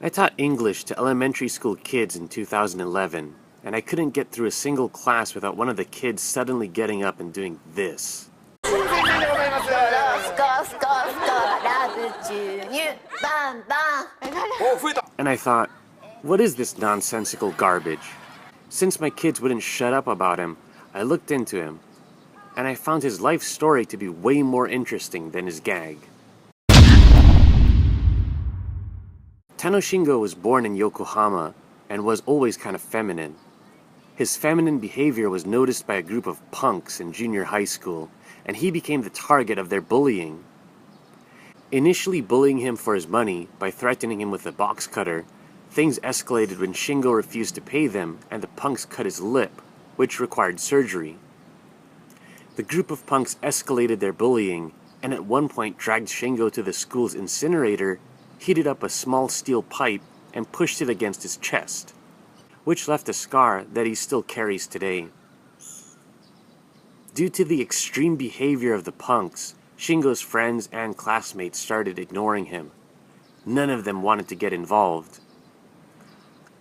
I taught English to elementary school kids in 2011, and I couldn't get through a single class without one of the kids suddenly getting up and doing this. And I thought, what is this nonsensical garbage? Since my kids wouldn't shut up about him, I looked into him, and I found his life story to be way more interesting than his gag. Tanoshingo was born in Yokohama and was always kind of feminine. His feminine behavior was noticed by a group of punks in junior high school, and he became the target of their bullying. Initially bullying him for his money by threatening him with a box cutter, things escalated when Shingo refused to pay them and the punks cut his lip, which required surgery. The group of punks escalated their bullying and at one point dragged Shingo to the school's incinerator, heated up a small steel pipe, and pushed it against his chest, which left a scar that he still carries today. Due to the extreme behavior of the punks, Shingo's friends and classmates started ignoring him. None of them wanted to get involved.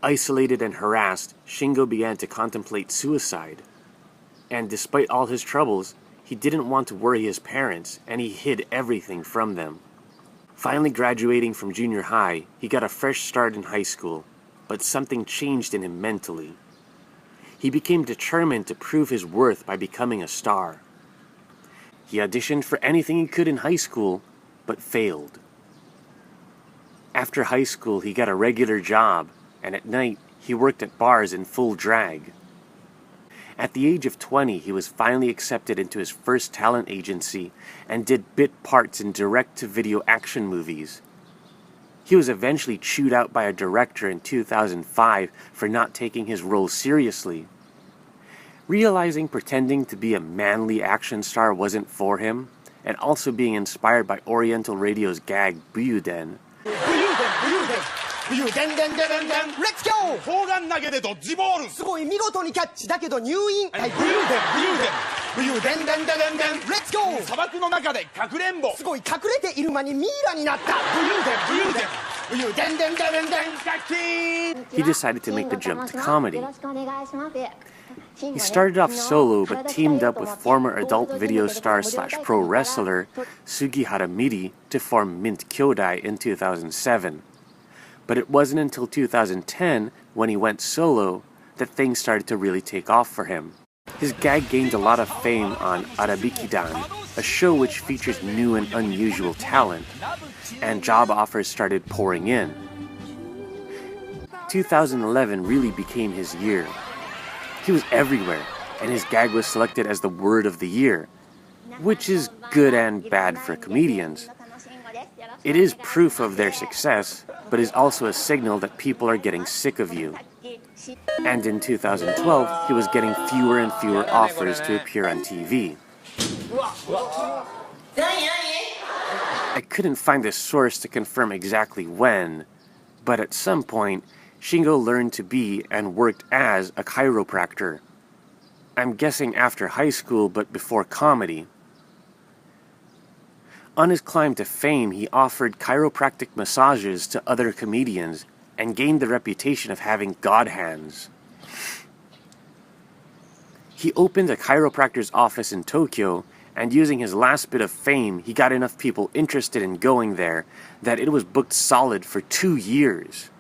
Isolated and harassed, Shingo began to contemplate suicide. And despite all his troubles, he didn't want to worry his parents, and he hid everything from them. Finally graduating from junior high, he got a fresh start in high school, but something changed in him mentally. He became determined to prove his worth by becoming a star. He auditioned for anything he could in high school, but failed. After high school, he got a regular job, and at night, he worked at bars in full drag. At the age of 20, he was finally accepted into his first talent agency and did bit parts in direct-to-video action movies. He was eventually chewed out by a director in 2005 for not taking his role seriously. Realizing pretending to be a manly action star wasn't for him, and also being inspired by Oriental Radio's gag Bullied, Let's go! 砲丸投げでドッジボールすごい見事にキャッチだけど入院はい武勇伝Let's go! 砂漠の中でかくれんぼすごい隠れている間にミイラになった武勇伝He decided to make the jump to comedy. He started off solo but teamed up with former adult video star / pro wrestler Sugihara Miri to form Mint Kyodai in 2007. But it wasn't until 2010, when he went solo, that things started to really take off for him. His gag gained a lot of fame on Arabikidan, a show which features new and unusual talent, and job offers started pouring in. 2011 really became his year. He was everywhere, and his gag was selected as the word of the year, which is good and bad for comedians. It is proof of their success, but is also a signal that people are getting sick of you. And in 2012, he was getting fewer and fewer offers to appear on TV. I couldn't find a source to confirm exactly when, but at some point, Shingo learned to be and worked as a chiropractor. I'm guessing after high school, but before comedy. On his climb to fame, he offered chiropractic massages to other comedians and gained the reputation of having god hands. He opened a chiropractor's office in Tokyo, and using his last bit of fame, he got enough people interested in going there that it was booked solid for 2 years.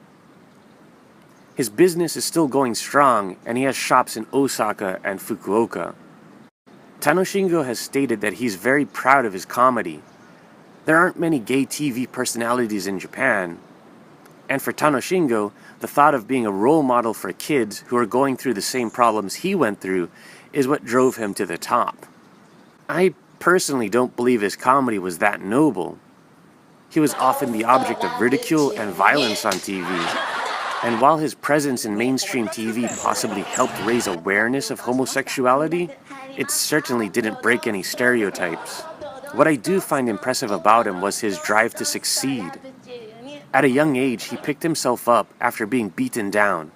His business is still going strong, and he has shops in Osaka and Fukuoka. Tanoshingo has stated that he's very proud of his comedy. There aren't many gay TV personalities in Japan, and for Tanoshingo, the thought of being a role model for kids who are going through the same problems he went through is what drove him to the top. I personally don't believe his comedy was that noble. He was often the object of ridicule and violence on TV, and while his presence in mainstream TV possibly helped raise awareness of homosexuality, it certainly didn't break any stereotypes. What I do find impressive about him was his drive to succeed. At a young age, he picked himself up after being beaten down.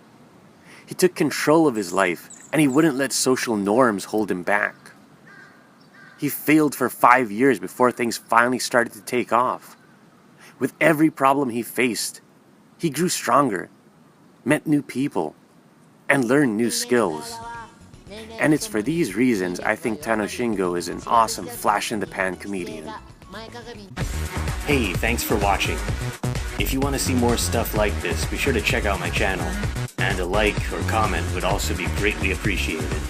He took control of his life, and he wouldn't let social norms hold him back. He failed for 5 years before things finally started to take off. With every problem he faced, He grew stronger, met new people, and learned new skills. And it's for these reasons I think Tanoshingo is an awesome flash-in-the-pan comedian. Hey, thanks for watching. If you want to see more stuff like this, be sure to check out my channel. And a like or comment would also be greatly appreciated.